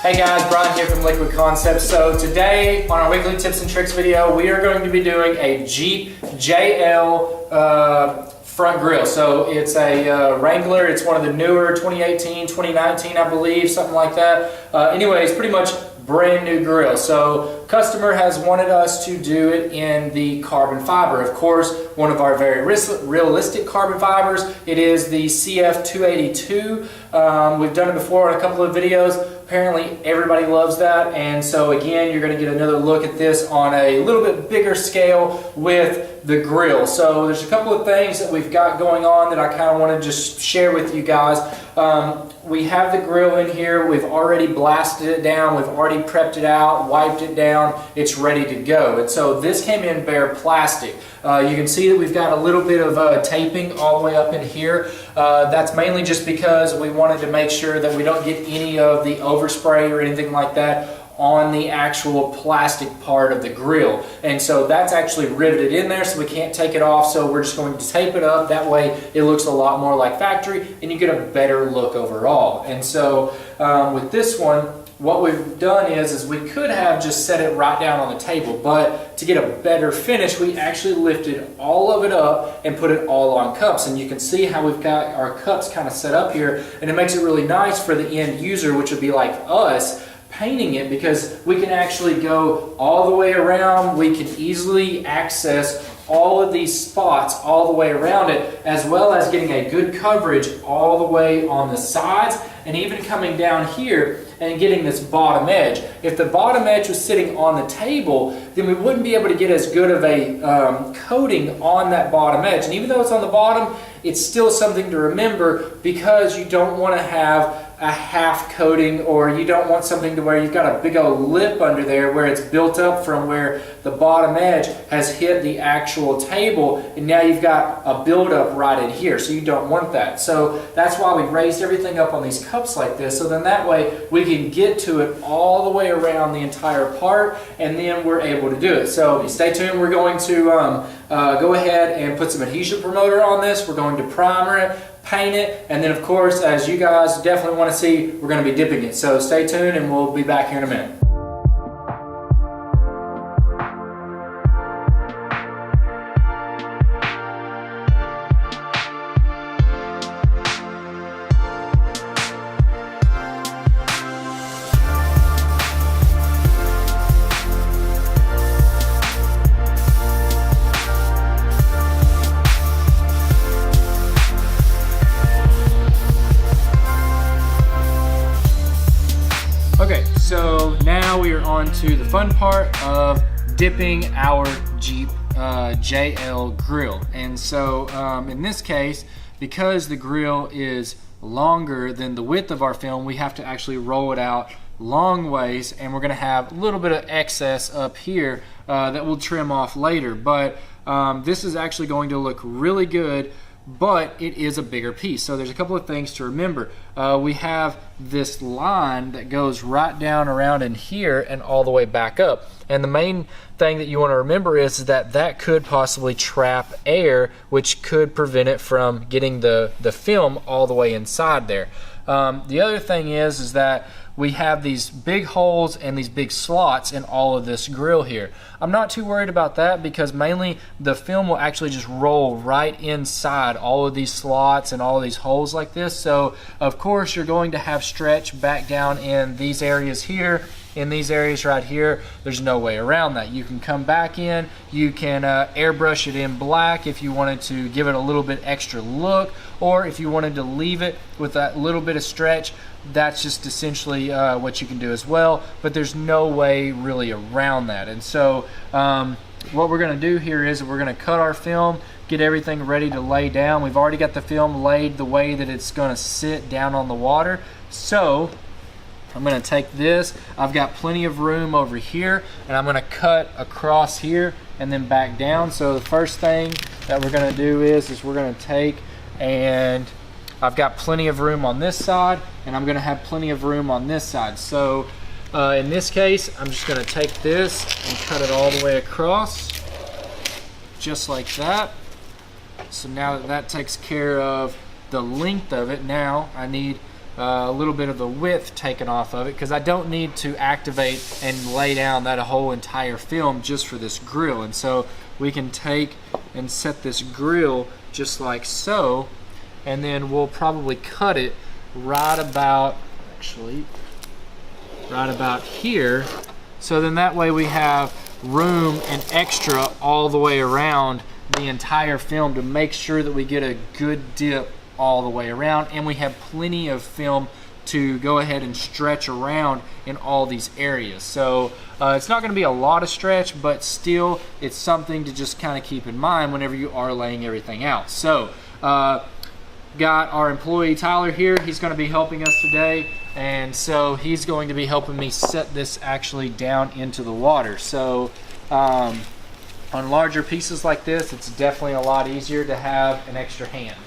Hey guys, Brian here from Liquid Concepts. So today on our weekly tips and tricks video, we are going to be doing a Jeep JL front grille. So it's a Wrangler. It's one of the newer 2018, 2019, I believe, something like that. Anyways, pretty much brand new grill. So customer has wanted us to do it in the carbon fiber. Of course, one of our very realistic carbon fibers. It is the CF282. We've done it before in a couple of videos. Apparently everybody loves that, and so again you're going to get another look at this on a little bit bigger scale with the grill. So there's a couple of things that we've got going on that I kind of want to just share with you guys. We have the grill in here. We've already blasted it down. We've already prepped it out, wiped it down. It's ready to go. And so this came in bare plastic. You can see that we've got a little bit of taping all the way up in here. That's mainly just because we wanted to make sure that we don't get any of the overspray or anything like that on the actual plastic part of the grill. And so that's actually riveted in there, so we can't take it off. So we're just going to tape it up. That way it looks a lot more like factory and you get a better look overall. And so with this one, what we've done is we could have just set it right down on the table, but to get a better finish, we actually lifted all of it up and put it all on cups. And you can see how we've got our cups kind of set up here, and it makes it really nice for the end user, which would be like us, painting it, because we can actually go all the way around. We can easily access all of these spots all the way around it, as well as getting a good coverage all the way on the sides, and even coming down here and getting this bottom edge. If the bottom edge was sitting on the table, then we wouldn't be able to get as good of a coating on that bottom edge. And even though it's on the bottom, it's still something to remember, because you don't want to have a half coating, or you don't want something to where you've got a big old lip under there where it's built up from where the bottom edge has hit the actual table, and now you've got a buildup right in here. So you don't want that. So that's why we raised everything up on these cups like this, so then that way we can get to it all the way around the entire part, and then we're able to do it. So stay tuned. We're going to go ahead and put some adhesion promoter on this. We're going to primer it, paint it, and then of course, as you guys definitely want to see, we're going to be dipping it. So stay tuned and we'll be back here in a minute. Okay, so now we are on to the fun part of dipping our Jeep JL grill. And so in this case, because the grill is longer than the width of our film, we have to actually roll it out long ways, and we're going to have a little bit of excess up here that we'll trim off later. But this is actually going to look really good, but it is a bigger piece. So there's a couple of things to remember. We have this line that goes right down around in here and all the way back up. And the main thing that you want to remember is that that could possibly trap air, which could prevent it from getting the film all the way inside there. The other thing is that we have these big holes and these big slots in all of this grill here. I'm not too worried about that, because mainly the film will actually just roll right inside all of these slots and all of these holes like this. So of course you're going to have stretch back down in these areas here, in these areas right here. There's no way around that. You can come back in, you can airbrush it in black if you wanted to give it a little bit extra look, or if you wanted to leave it with that little bit of stretch, that's just essentially what you can do as well. But there's no way really around that. And so what we're going to do here is we're going to cut our film, get everything ready to lay down. We've already got the film laid the way that it's going to sit down on the water. So I'm going to take this, I've got plenty of room over here, and I'm going to cut across here and then back down. So the first thing that we're going to do is we're going to take, and I've got plenty of room on this side, and I'm going to have plenty of room on this side. So in this case, I'm just going to take this and cut it all the way across, just like that. So now that that takes care of the length of it, now I need a little bit of the width taken off of it, because I don't need to activate and lay down that whole entire film just for this grill. And so we can take and set this grill just like so, and then we'll probably cut it right about, actually right about here, so then that way we have room and extra all the way around the entire film to make sure that we get a good dip all the way around, and we have plenty of film to go ahead and stretch around in all these areas. So it's not going to be a lot of stretch, but still it's something to just kind of keep in mind whenever you are laying everything out. So got our employee Tyler here. He's going to be helping us today, and so he's going to be helping me set this actually down into the water. So on larger pieces like this, it's definitely a lot easier to have an extra hand.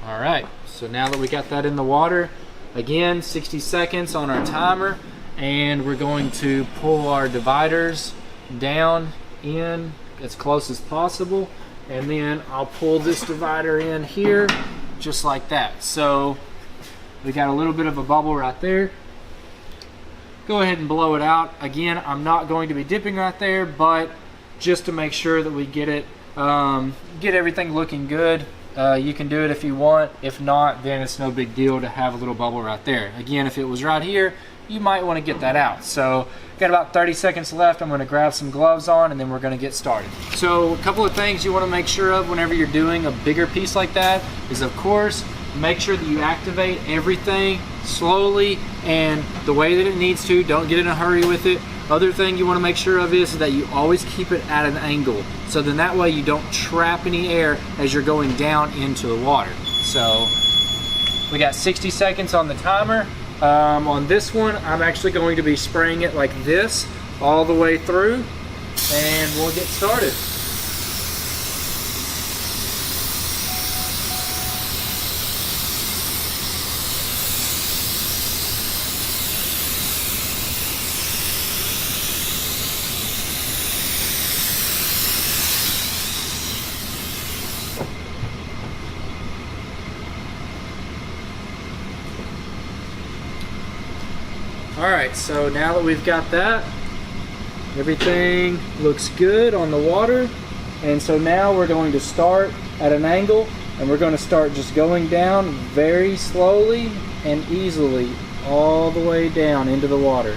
All right, so now that we got that in the water, again, 60 seconds on our timer, and we're going to pull our dividers down in as close as possible, and then I'll pull this divider in here just like that. So we got a little bit of a bubble right there. Go ahead and blow it out. Again, I'm not going to be dipping right there, but just to make sure that we get it, get everything looking good. You can do it if you want. If not, then it's no big deal to have a little bubble right there. Again, if it was right here, you might want to get that out. So got about 30 seconds left. I'm going to grab some gloves on, and then we're going to get started. So a couple of things you want to make sure of whenever you're doing a bigger piece like that is, of course, make sure that you activate everything slowly and the way that it needs to. Don't get in a hurry with it. Other thing you want to make sure of is that you always keep it at an angle. So then that way you don't trap any air as you're going down into the water. So we got 60 seconds on the timer. On this one, I'm actually going to be spraying it like this all the way through, and we'll get started. Alright, so now that we've got that, everything looks good on the water, and so now we're going to start at an angle, and we're going to start just going down very slowly and easily all the way down into the water.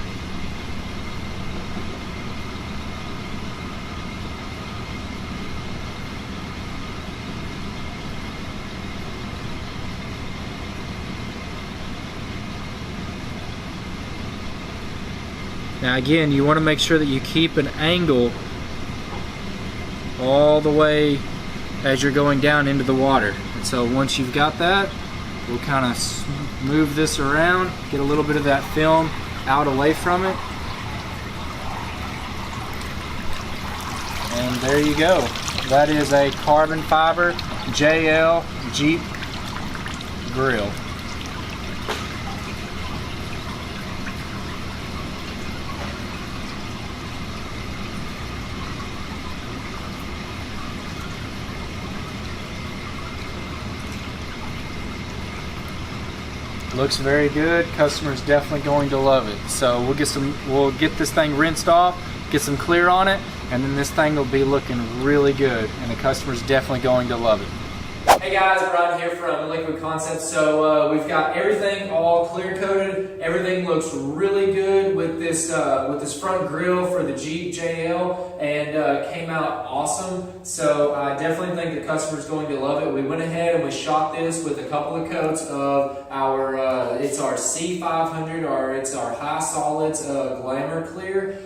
Now again, you want to make sure that you keep an angle all the way as you're going down into the water. And so once you've got that, we'll kind of move this around, get a little bit of that film out away from it. And there you go. That is a carbon fiber JL Jeep grill. Looks very good. Customer's definitely going to love it. So we'll get this thing rinsed off, get some clear on it, and then this thing will be looking really good, and the customer's definitely going to love it. Hey guys, Ryan here from Liquid Concepts. So we've got everything all clear coated. Everything looks really good with this front grille for the Jeep JL, and came out awesome. So I definitely think the customer's going to love it. We went ahead and we shot this with a couple of coats of our it's our C500, or it's our high solids Glamour Clear.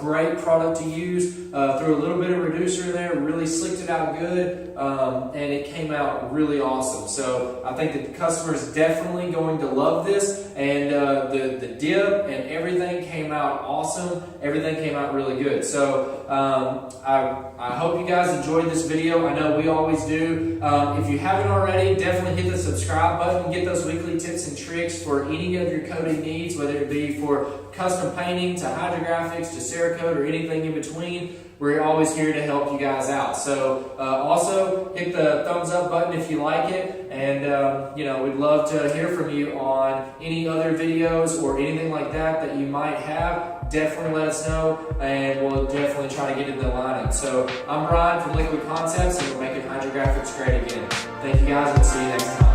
Great product to use. Threw a little bit of reducer in there, really slicked it out good, and it came out out really awesome. So I think the customer is definitely going to love this, and the dip and everything came out awesome. Everything came out really good. So I hope you guys enjoyed this video. I know we always do. If you haven't already, definitely hit the subscribe button and get those weekly tips and tricks for any of your coding needs, whether it be for custom painting to Hydrographics to Cerakote or anything in between. We're always here to help you guys out. So also hit the thumbs up button if you like it, and we'd love to hear from you on any other videos or anything like that you might have. Definitely let us know, and we'll definitely try to get into the lineup. So I'm Ryan from Liquid Concepts, and we're making Hydrographics great again. Thank you guys, and we'll see you next time.